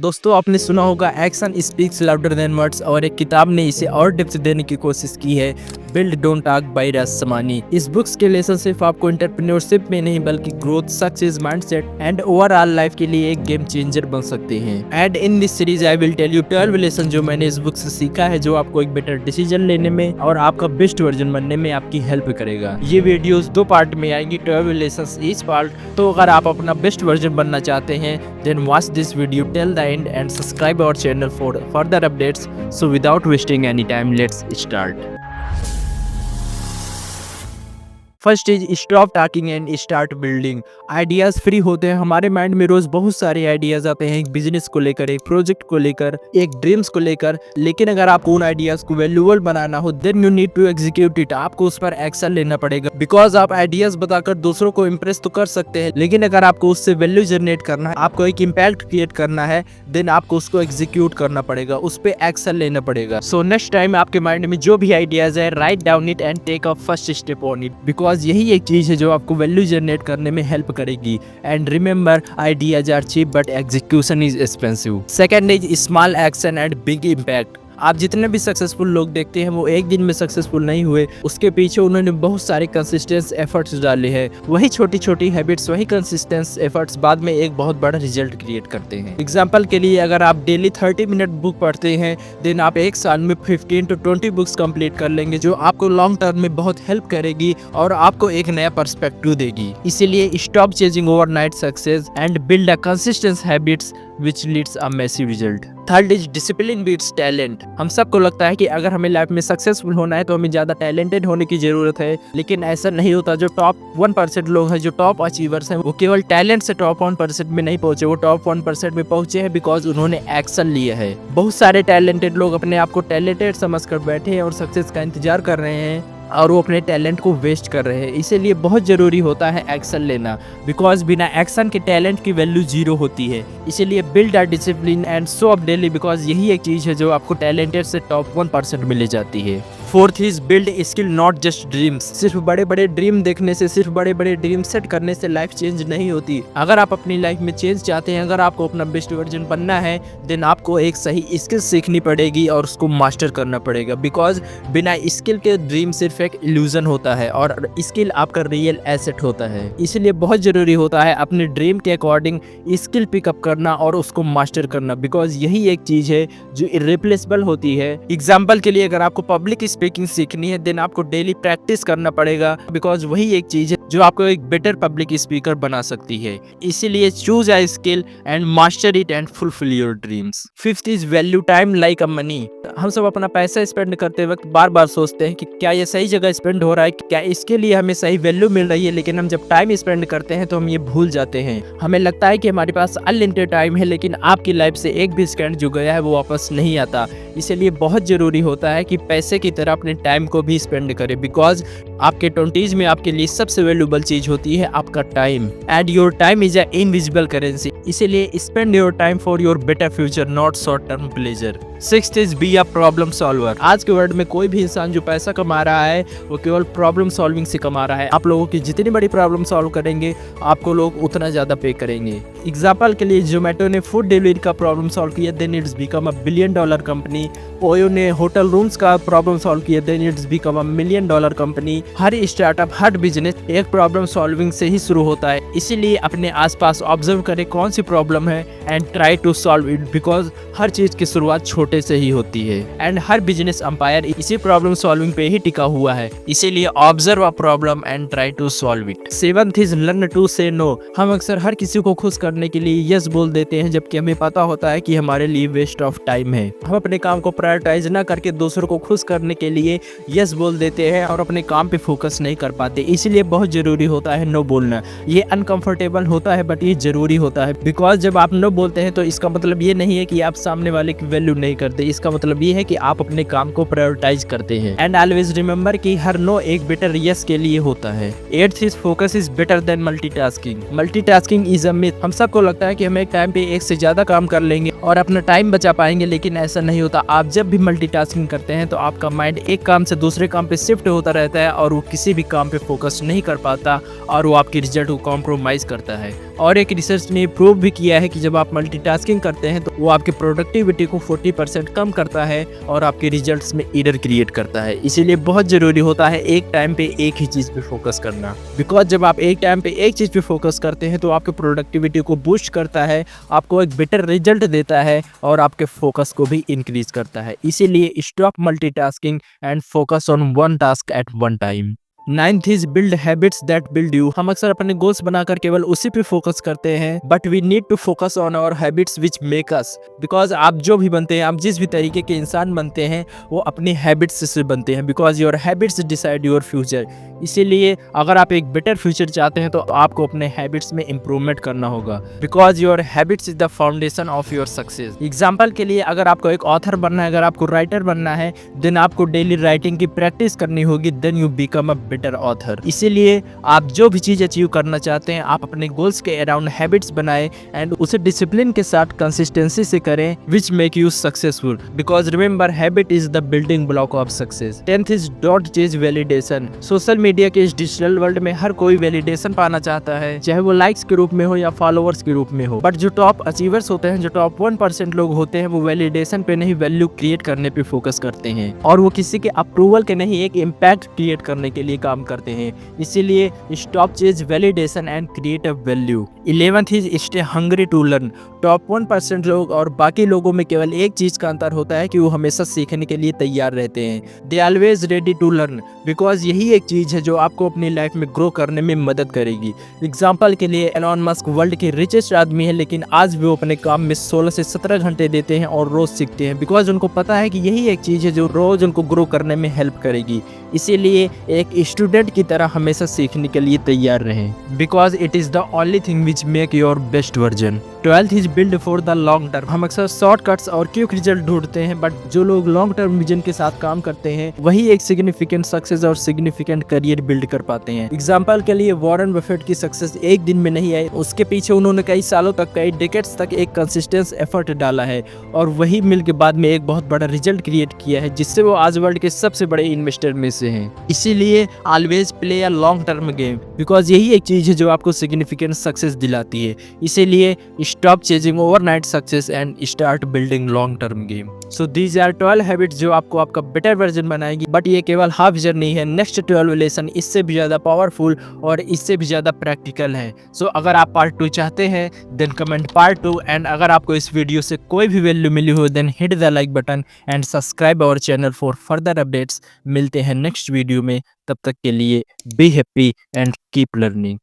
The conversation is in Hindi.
दोस्तों आपने सुना होगा action speaks louder than words और एक किताब ने इसे और डेप्थ देने की कोशिश की है, बिल्ड डोंट टॉक बाय राजसमानी। इस बुक्स के लेसन सिर्फ आपको एंटरप्रेन्योरशिप में नहीं बल्कि growth, success, mindset and overall life के लिए एक गेम चेंजर बन सकते हैं। And in this series I will tell you 12 lesson जो मैंने इस बुक से सीखा है, जो आपको एक बेटर डिसीजन लेने में और आपका बेस्ट वर्जन बनने में आपकी हेल्प करेगा। ये वीडियोस 2 पार्ट में आएंगी, 12 लेसन्स ईच पार्ट। तो अगर आप अपना बेस्ट वर्जन बनना चाहते हैं then watch this video till the end and subscribe our channel for further updates. So without wasting any time, let's start. First is stop talking and start building. Ideas free होते हैं, हमारे माइंड में रोज बहुत सारे आइडियाज आते हैं, एक बिजनेस को लेकर, एक प्रोजेक्ट को लेकर, एक ड्रीम्स को लेकर। लेकिन अगर आपको उन आइडियाज को वैल्यूएबल बनाना हो then you need to execute it. आपको उस पर एक्शन लेना पड़ेगा। बिकॉज आप आइडियाज बताकर दूसरों को इम्प्रेस तो कर सकते हैं, लेकिन अगर आपको उससे वैल्यू जनरेट करना है, आपको एक इम्पैक्ट क्रिएट करना है, देन आपको उसको एग्जीक्यूट करना पड़ेगा, उस पर एक्शन लेना पड़ेगा। सो नेक्स्ट टाइम आपके माइंड में जो भी आइडियाज है, right down it and take a first step on it. Because यही एक चीज है जो आपको वैल्यू जनरेट करने में हेल्प करेगी। And remember, ideas are cheap but execution is expensive. Second is small action and big impact. आप जितने भी सक्सेसफुल लोग देखते हैं वो एक दिन में सक्सेसफुल नहीं हुए, उसके पीछे उन्होंने बहुत सारे कंसिस्टेंस एफर्ट्स डाले हैं। वही छोटी छोटी हैबिट्स, वही कंसिस्टेंस एफर्ट्स बाद में एक बहुत बड़ा रिजल्ट क्रिएट करते हैं। एग्जांपल के लिए अगर आप डेली 30 मिनट बुक पढ़ते हैं देन आप एक साल में 15 to 20 बुक्स कंप्लीट कर लेंगे, जो आपको लॉन्ग टर्म में बहुत हेल्प करेगी और आपको एक नया पर्सपेक्टिव देगी। इसीलिए stop chasing overnight success and build a consistent habits which leads a massive result. Third is discipline beats talent. हम सबको लगता है कि अगर हमें लाइफ में सक्सेसफुल होना है तो हमें ज्यादा टैलेंटेड होने की जरूरत है, लेकिन ऐसा नहीं होता। जो टॉप 1% लोग हैं, जो टॉप अचीवर्स हैं, वो केवल टैलेंट से टॉप 1% में नहीं पहुंचे, वो टॉप 1% में पहुंचे हैं बिकॉज उन्होंने एक्शन लिया है। बहुत सारे टैलेंटेड लोग अपने आप को टैलेंटेड समझकर बैठे हैं और सक्सेस का इंतजार कर रहे हैं और वो अपने टैलेंट को वेस्ट कर रहे हैं। इसीलिए बहुत ज़रूरी होता है एक्शन लेना, बिकॉज बिना एक्शन के टैलेंट की वैल्यू 0 होती है। इसीलिए build a discipline and show up daily, because यही एक चीज़ है जो आपको टैलेंटेड से टॉप 1% में ले जाती है। Fourth is build skill not just dreams. सिर्फ बड़े बड़े ड्रीम देखने से, सिर्फ बड़े बड़े ड्रीम सेट करने से लाइफ चेंज नहीं होती। अगर आप अपनी लाइफ में चेंज चाहते हैं, अगर आपको अपना बेस्ट वर्जन बनना है देन आपको एक सही स्किल सीखनी पड़ेगी और उसको मास्टर करना पड़ेगा। बिकॉज बिना स्किल के ड्रीम सिर्फ एक इल्यूजन होता है और स्किल आपका रियल एसेट होता है। इसलिए बहुत जरूरी होता है अपने ड्रीम के अकॉर्डिंग स्किल पिकअप करना और उसको मास्टर करना, बिकॉज यही एक चीज है जो इररिप्लेसेबल होती है। एग्जाम्पल के लिए अगर आपको पब्लिक स्पीकिंग सीखनी है देन आपको डेली प्रैक्टिस करना पड़ेगा, बिकॉज वही एक चीज है जो आपको एक बेटर पब्लिक स्पीकर बना सकती है। इसीलिए choose a skill and master it and fulfil your dreams. Fifth is value time like a money. हम सब अपना पैसा स्पेंड करते वक्त बार बार सोचते हैं कि क्या ये सही जगह स्पेंड हो रहा है, क्या इसके लिए हमें सही वैल्यू मिल रही है। लेकिन हम जब टाइम स्पेंड करते हैं तो हम ये भूल जाते हैं। हमें लगता है कि हमारे पास अनलिमिटेड टाइम है, लेकिन आपकी लाइफ से एक भी सेकंड जो गया है वो वापस नहीं आता। इसीलिए बहुत जरूरी होता है कि पैसे की तरह अपने टाइम को भी स्पेंड करें, बिकॉज आपके 20s में आपके लिए सबसे वैल्यूएबल चीज होती है आपका time. And your time is a invisible currency. इसीलिए spend your time for your better future, not short term pleasure. Sixth is be a problem solver. आज के वर्ल्ड में कोई भी इंसान जो पैसा कमा रहा है वो केवल प्रॉब्लम सॉल्विंग से कमा रहा है। आप लोगों की जितनी बड़ी प्रॉब्लम सॉल्व करेंगे आपको लोग उतना ज्यादा पे करेंगे। एग्जाम्पल के लिए जोमेटो ने फूड डिलीवरी का प्रॉब्लम सॉल्व किया then it's become a $1 billion company. OYO ने होटल रूम्स का प्रॉब्लम सॉल्व किया then it's become a $1 million company. हर स्टार्टअप, हर बिजनेस एक प्रॉब्लम सॉल्विंग से ही शुरू होता है। इसीलिए अपने आसपास ऑब्जर्व करें कौन सी प्रॉब्लम है and try to solve it, because हर चीज की शुरुआत छोटे से ही होती है। एंड हर बिजनेस अंपायर इसी प्रॉब्लम सॉल्विंग पे ही टिका हुआ है। इसीलिए observe a problem and try to solve it. Seventh is learn to say no. हम अक्सर हर किसी को खुश करने के लिए यस बोल देते हैं, जबकि हमें पता होता है कि हमारे लिए वेस्ट ऑफ टाइम है। हम अपने काम को प्रायोरिटाइज ना करके दूसरों को खुश करने के लिए यस बोल देते हैं और अपने काम पे फोकस नहीं कर पाते। इसीलिए बहुत जरूरी होता है नो बोलना। ये अनकंफर्टेबल होता है बट ये जरूरी होता है, बिकॉज जब आप नो बोलते हैं तो इसका मतलब ये नहीं है कि आप सामने वाले की वैल्यू नहीं करते। इसका मतलब ये है कि आप अपने काम को प्रायोरिटाइज करते हैं। एंड ऑलवेज रिमेंबर कि हर नो एक बेटर यस के लिए होता है। Eighth is focus is better than multitasking. Multitasking is a myth. हम सबको लगता है कि हम एक टाइम पे एक से ज्यादा काम कर लेंगे और अपना टाइम बचा पाएंगे, लेकिन ऐसा नहीं होता। आप जब भी मल्टीटास्किंग करते हैं तो आपका माइंड एक काम से दूसरे काम पे शिफ्ट होता रहता है और वो किसी भी काम पे फोकस नहीं कर पाता और वो आपके रिजल्ट को कॉम्प्रोमाइज करता है। और एक रिसर्च ने प्रूव भी किया है कि जब आप मल्टीटास्किंग करते हैं तो वो आपकी प्रोडक्टिविटी को 40% कम करता है और आपके रिजल्ट्स में एरर क्रिएट करता है। इसीलिए बहुत ज़रूरी होता है एक टाइम पे एक ही चीज़ पे फोकस करना, बिकॉज जब आप एक टाइम पे एक चीज़ पे फोकस करते हैं तो आपके प्रोडक्टिविटी को बूस्ट करता है, आपको एक बेटर रिजल्ट देता है और आपके फोकस को भी इंक्रीज करता है। इसीलिए stop multitasking and focus on one task at one time. 9th is build habits that build you. हम अक्सर अपने गोल्स बनाकर केवल उसी पे फोकस करते हैं, but we need to focus on our habits which make us. Because आप जो भी बनते हैं, आप जिस भी तरीके के इंसान बनते हैं वो अपनी हैबिट्स से बनते हैं, because your habits decide your future. इसीलिए अगर आप एक बेटर फ्यूचर चाहते हैं तो आपको अपने हैबिट्स में इंप्रूवमेंट करना होगा, because your habits is the foundation of your success. Example के लिए अगर आपको एक ऑथर बनना है, अगर आपको राइटर बनना है, देन आपको डेली राइटिंग की प्रैक्टिस करनी होगी, then you become a better author. इसीलिए आप जो भी चीज अचीव करना चाहते हैं आप अपने गोल्स के अराउंड हैबिट्स बनाएं एंड उसे डिसिप्लिन के साथ कंसिस्टेंसी से करें, which make you successful. Because remember habit is the building block of success. 10th is don't chase validation. Social media के इस डिजिटल वर्ल्ड में हर कोई वैलिडेशन पाना चाहता है, चाहे वो लाइक्स के रूप में हो या फॉलोअर्स के रूप में हो। बट जो टॉप अचीवर्स होते हैं, जो टॉप 1% लोग होते हैं, वो वैलिडेशन पे नहीं वैल्यू क्रिएट करने पे फोकस करते हैं और वो किसी के अप्रूवल के नहीं एक इम्पैक्ट क्रिएट करने के लिए काम करते हैं। इसीलिए stop chase validation and create a value. 11th is stay hungry to learn. Top 1% लोग और बाकी लोगों में केवल एक चीज का अंतर होता है कि वो हमेशा सीखने के लिए तैयार रहते हैं। They always ready to learn, because यही एक चीज है जो आपको अपनी लाइफ में ग्रो करने में मदद करेगी। एग्जाम्पल के लिए एलॉन मस्क वर्ल्ड के रिचेस्ट आदमी है, लेकिन आज भी वो अपने काम में 16 से 17 घंटे देते हैं और रोज सीखते हैं, बिकॉज उनको पता है कि यही एक चीज है जो रोज उनको ग्रो करने में हेल्प करेगी। इसीलिए एक स्टूडेंट की तरह हमेशा सीखने के लिए तैयार रहें, because it is the only thing which make your best version. 12th is build for the long term. हम अक्सर शॉर्टकट्स और क्विक रिजल्ट ढूंढते हैं, बट जो लोग लॉन्ग टर्म विजन के साथ काम करते हैं वही एक सिग्निफिकेंट सक्सेस और सिग्निफिकेंट करियर बिल्ड कर पाते हैं। एग्जाम्पल के लिए वॉरेन बफेट की सक्सेस एक दिन में नहीं आई, उसके पीछे उन्होंने कई सालों तक, कई डिकेड्स तक एक कंसिस्टेंस एफर्ट डाला है और वही मिल के बाद में एक बहुत बड़ा रिजल्ट क्रिएट किया है, जिससे वो आज वर्ल्ड के सबसे बड़े इन्वेस्टर में से हैं। इसीलिए always play a long term game, because यही एक चीज है जो आपको सिग्निफिकेंट सक्सेस दिलाती है। इसीलिए stop chasing overnight success and start building long term game. So these are 12 habits जो आपको आपका बेटर वर्जन बनाएगी, बट ये केवल हाफ जर्नी है। नेक्स्ट 12 लेसन इससे भी ज्यादा पावरफुल और इससे भी ज्यादा प्रैक्टिकल है। सो अगर आप पार्ट 2 चाहते हैं देन कमेंट पार्ट 2, एंड अगर आपको इस वीडियो से कोई भी वैल्यू मिली हो then hit the like button and subscribe our channel for further updates. मिलते हैं नेक्स्ट वीडियो में, तब तक के लिए be happy and keep learning.